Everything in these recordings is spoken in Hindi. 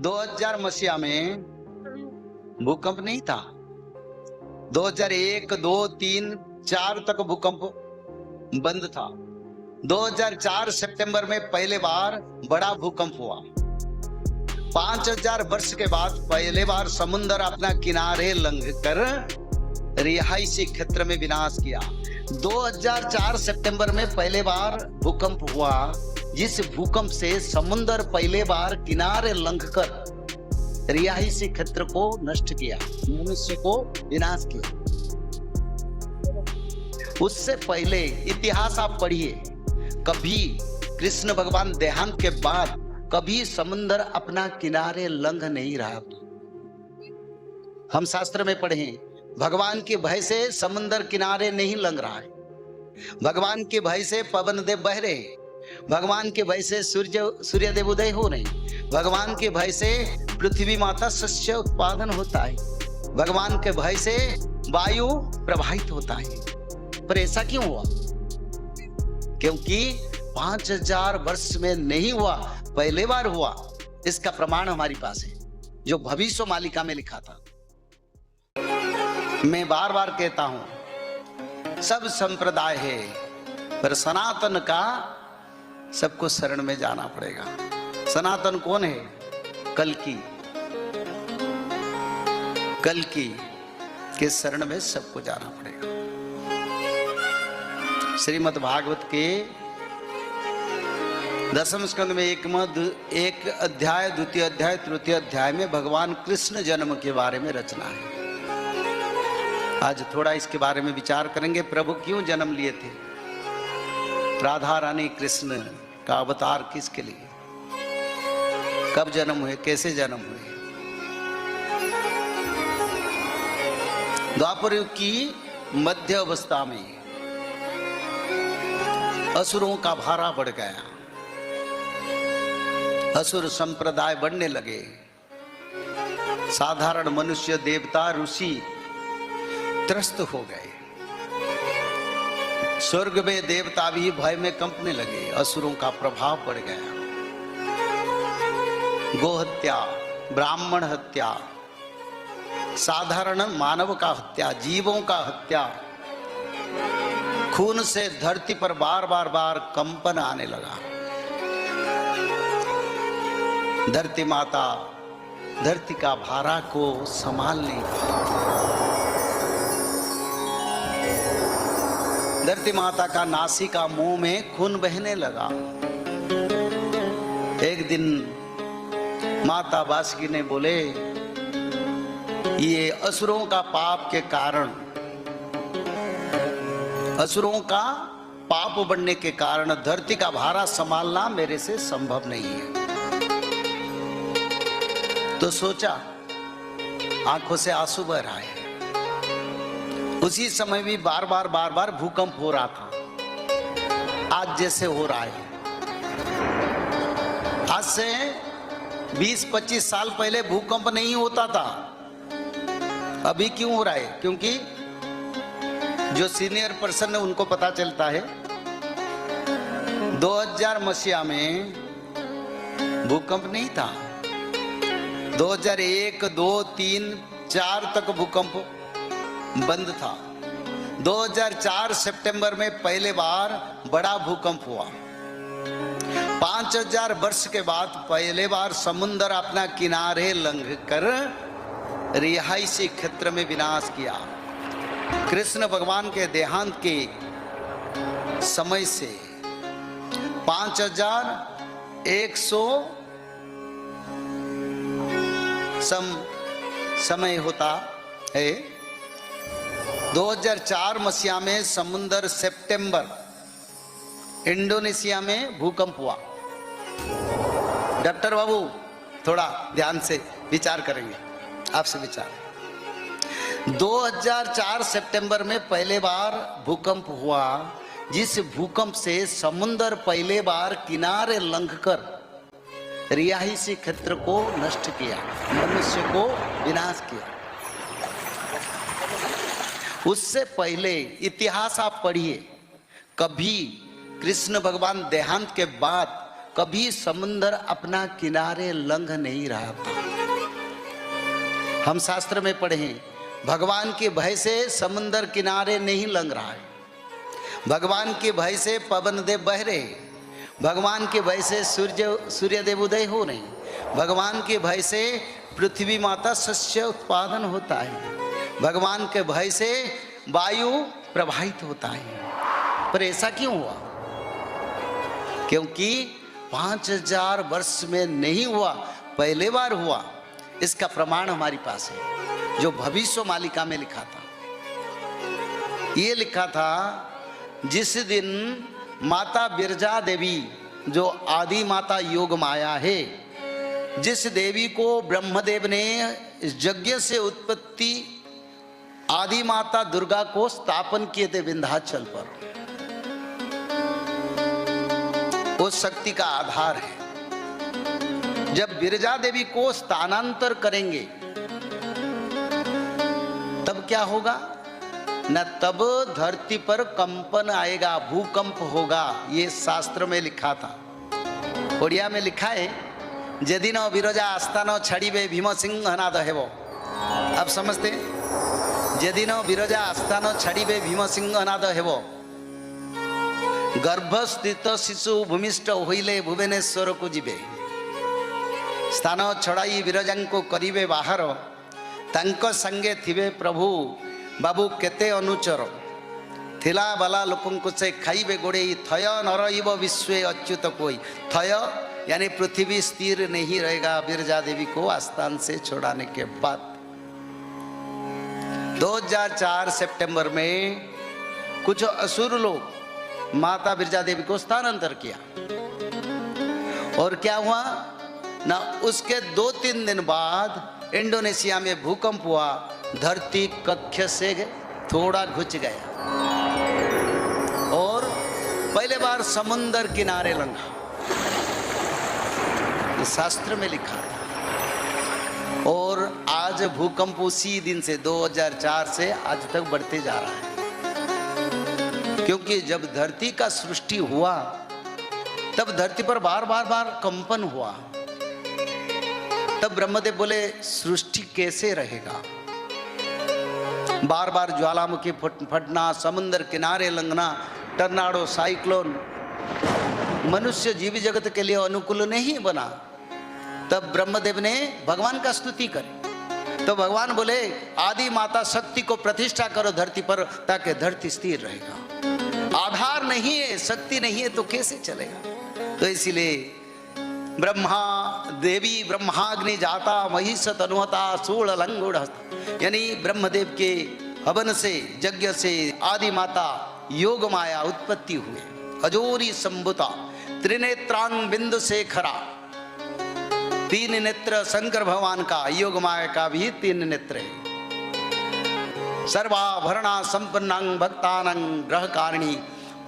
2000 मसीहा में भूकंप नहीं था। 2001, 2, 3, 4 तक भूकंप बंद था। 2004 सितंबर में पहले बार बड़ा भूकंप हुआ। 5000 वर्ष के बाद पहले बार समुद्र अपना किनारे लंघ कर रिहायशी क्षेत्र में विनाश किया। 2004 सितंबर में पहले बार भूकंप हुआ, जिस भूकंप से समुद्र पहले बार किनारे लंघकर रिहायशी क्षेत्र को नष्ट किया, मनुष्य को विनाश किया। उससे पहले इतिहास आप पढ़िए, कभी कृष्ण भगवान देहांत के बाद कभी समुद्र अपना किनारे लंघ नहीं रहा। हम शास्त्र में पढ़े, भगवान के भय से समुद्र किनारे नहीं लंघ रहा है, भगवान के भय से पवन देव बह रहे, भगवान के भय से सूर्य देव उदय हो रहे, भगवान के भय से पृथ्वी माता शस्य उत्पादन होता है, भगवान के भय से वायु प्रवाहित होता है। पर ऐसा क्यों हुआ? क्योंकि 5000 वर्ष में नहीं हुआ, पहले बार हुआ। इसका प्रमाण हमारे पास है, जो भविष्य मालिका में लिखा था। मैं बार बार कहता हूं, सब संप्रदाय है, पर सनातन का सबको शरण में जाना पड़ेगा। सनातन कौन है? कल्कि के शरण में सबको जाना पड़ेगा। श्रीमद् भागवत के 10वें स्कंद में एक अध्याय, द्वितीय अध्याय, तृतीय अध्याय में भगवान कृष्ण जन्म के बारे में रचना है। आज थोड़ा इसके बारे में विचार करेंगे। प्रभु क्यों जन्म लिए थे? राधा रानी कृष्ण का अवतार किसके लिए? कब जन्म हुए? कैसे जन्म हुए? द्वापर युग की मध्य अवस्था में असुरों का भारा बढ़ गया, असुर संप्रदाय बढ़ने लगे, साधारण मनुष्य, देवता, ऋषि त्रस्त हो गए। स्वर्ग में देवता भी भय में कंपने लगे, असुरों का प्रभाव पड़ गया। गोहत्या, ब्राह्मण हत्या, साधारण मानव का हत्या, जीवों का हत्या, खून से धरती पर बार बार कंपन आने लगा। धरती माता धरती का भारा को संभाल नहीं पाई। धरती माता का नासिका मुंह में खून बहने लगा। एक दिन माता बासुकी ने बोले, ये असुरों का पाप के कारण, असुरों का पाप बढ़ने के कारण धरती का भारा संभालना मेरे से संभव नहीं है। तो सोचा, आंखों से आंसू बह रहा है। उसी समय भी बार बार भूकंप हो रहा था, आज जैसे हो रहा है। आज से 20-25 साल पहले भूकंप नहीं होता था। अभी क्यों हो रहा है? क्योंकि जो सीनियर पर्सन है उनको पता चलता है 2000 मसीहा में भूकंप नहीं था। 2001, 2, 3, 4 तक भूकंप बंद था। 2004 सितंबर में पहले बार बड़ा भूकंप हुआ। 5000 वर्ष के बाद पहले बार समुद्र अपना किनारे लंघ कर रिहायशी क्षेत्र में विनाश किया। कृष्ण भगवान के देहांत के समय से 5100 समय होता है। 2004 मसीहा में समुद्र सितंबर इंडोनेशिया में भूकंप हुआ। डॉक्टर बाबू थोड़ा ध्यान से विचार करेंगे, आपसे विचार। 2004 सितंबर में पहले बार भूकंप हुआ, जिस भूकंप से समुद्र पहले बार किनारे लंघकर रिहायशी क्षेत्र को नष्ट किया, मनुष्य को विनाश किया। उससे पहले इतिहास आप पढ़िए, कभी कृष्ण भगवान देहांत के बाद कभी समुंदर अपना किनारे लंघ नहीं रहा था। हम शास्त्र में पढ़े हैं, भगवान के भय से समुंदर किनारे नहीं लंघ रहा है, भगवान के भय से पवन देव बह रहे, भगवान के भय से सूर्य देव उदय हो रहे, भगवान के भय से पृथ्वी माता शस्य उत्पादन होता है, भगवान के भय से वायु प्रवाहित होता है। पर ऐसा क्यों हुआ? क्योंकि 5000 वर्ष में नहीं हुआ, पहले बार हुआ। इसका प्रमाण हमारे पास है, जो भविष्य मालिका में लिखा था। ये लिखा था, जिस दिन माता बिरजा देवी, जो आदि माता योग माया है, जिस देवी को ब्रह्मदेव ने यज्ञ से उत्पत्ति आदि माता दुर्गा को स्थापन किए थे विंध्याचल पर, वो शक्ति का आधार है। जब बिरजा देवी को स्थानांतर करेंगे तब क्या होगा? न तब धरती पर कंपन आएगा, भूकंप होगा। ये शास्त्र में लिखा था। ओडिया में लिखा है, जेदिन बिरजा आस्थान छाड़िबे भीम सिंह नाद हेबो। आप समझते? जेदिन बिरजा आस्थान छाड़िबे भीम सिंह नाद हेबो। गर्भस्थित शिशु भूमिष्ठ होइले भुवनेश्वर को जीवे। स्थान छड़ाई विरजा को करिबे बाहर, तांको संगे थिबे प्रभु बाबू केते अनुचर। थिला बाला लोकों को से खाइबे गोड़े, थय नरइब विश्वे अच्युत कोई। थय यानी पृथ्वी स्थिर नहीं रहेगा बिरजा देवी को आस्थान से छोड़ाने के बाद। 2004 सितंबर में कुछ असुर लोग माता बिरजा देवी को स्थानांतर किया, और क्या हुआ ना, उसके 2-3 दिन बाद इंडोनेशिया में भूकंप हुआ, धरती कक्ष से थोड़ा घुच गया और पहले बार समुंदर किनारे लंघा। शास्त्र में लिखा था। और आज भूकंप उसी दिन से 2004 से आज तक बढ़ते जा रहा है, क्योंकि जब धरती का सृष्टि हुआ तब धरती पर बार कंपन हुआ। तब ब्रह्मदेव बोले, सृष्टि कैसे रहेगा? बार बार ज्वालामुखी फटना, समुद्र किनारे लंघना, टर्नाडो, साइक्लोन मनुष्य जीव जगत के लिए अनुकूल नहीं बना। तब ब्रह्मदेव ने भगवान का स्तुति करी। तो भगवान बोले, आदि माता शक्ति को प्रतिष्ठा करो धरती पर, ताकि धरती स्थिर रहेगा। आधार नहीं है, शक्ति नहीं है तो कैसे चलेगा? तो इसीलिए ब्रह्मा देवी ब्रह्माग्नि जाता महिष तनुहता सूल लंगुड़, यानी ब्रह्मदेव के हवन से, यज्ञ से आदि माता योग माया उत्पत्ति हुए। अजोरी संभुता त्रिनेत्रांग बिंदु से खरा, 3 नेत्र शंकर भगवान का, योग माया का भी 3 नेत्र है। सर्वाभरणा संपन्नांग भक्तानंग ग्रह कारिणी,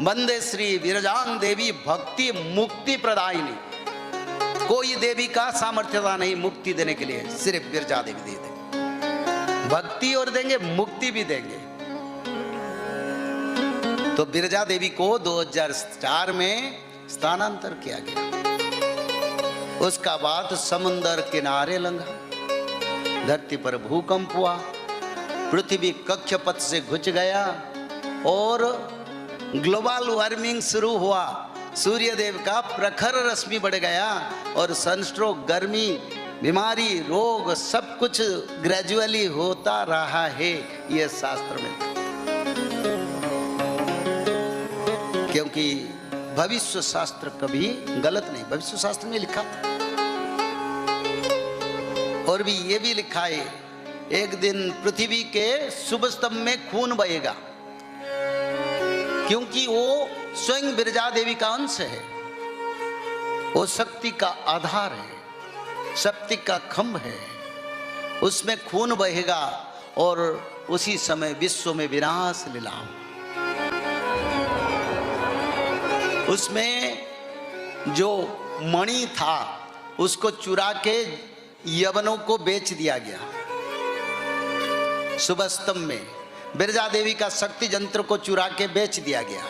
वंदे श्री विरजांग देवी भक्ति मुक्ति प्रदायिनी। कोई देवी का सामर्थ्यता नहीं मुक्ति देने के लिए, सिर्फ बिरजा देवी दे देंगे, भक्ति और देंगे, मुक्ति भी देंगे। तो बिरजा देवी को 2004 में स्थानांतर किया गया। उसका बाद समुंदर किनारे लंघा, धरती पर भूकंप हुआ, पृथ्वी कक्षपथ से घुच गया और ग्लोबल वार्मिंग शुरू हुआ। सूर्य देव का प्रखर रश्मि बढ़ गया और सनस्ट्रोक, गर्मी, बीमारी, रोग सब कुछ ग्रेजुअली होता रहा है। यह शास्त्र में, क्योंकि भविष्य शास्त्र कभी गलत नहीं, भविष्य शास्त्र में लिखा था। और भी ये भी लिखा है, एक दिन पृथ्वी के शुभ स्तंभ में खून बहेगा, क्योंकि वो स्वयं बिरजा देवी का अंश है। वो शक्ति का आधार है, शक्ति का खंभ है, उसमें खून बहेगा और उसी समय विश्व में विनाश लीला। उसमें जो मणि था उसको चुरा के यवनों को बेच दिया गया। शुभ स्तंभ में बिरजा देवी का शक्ति यंत्र को चुरा के बेच दिया गया।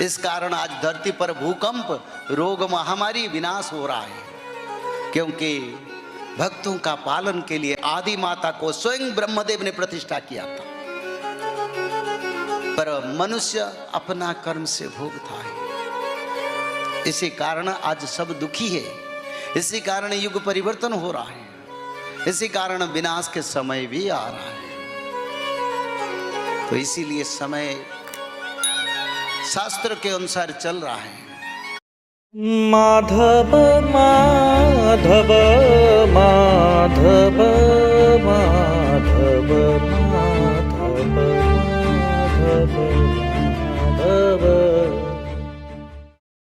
इस कारण आज धरती पर भूकंप, रोग, महामारी, विनाश हो रहा है, क्योंकि भक्तों का पालन के लिए आदि माता को स्वयं ब्रह्मदेव ने प्रतिष्ठा किया था, पर मनुष्य अपना कर्म से भोगता है। इसी कारण आज सब दुखी है, इसी कारण युग परिवर्तन हो रहा है, इसी कारण विनाश के समय भी आ रहा है। तो इसीलिए समय शास्त्र के अनुसार चल रहा है। माधव माधव माधव माधव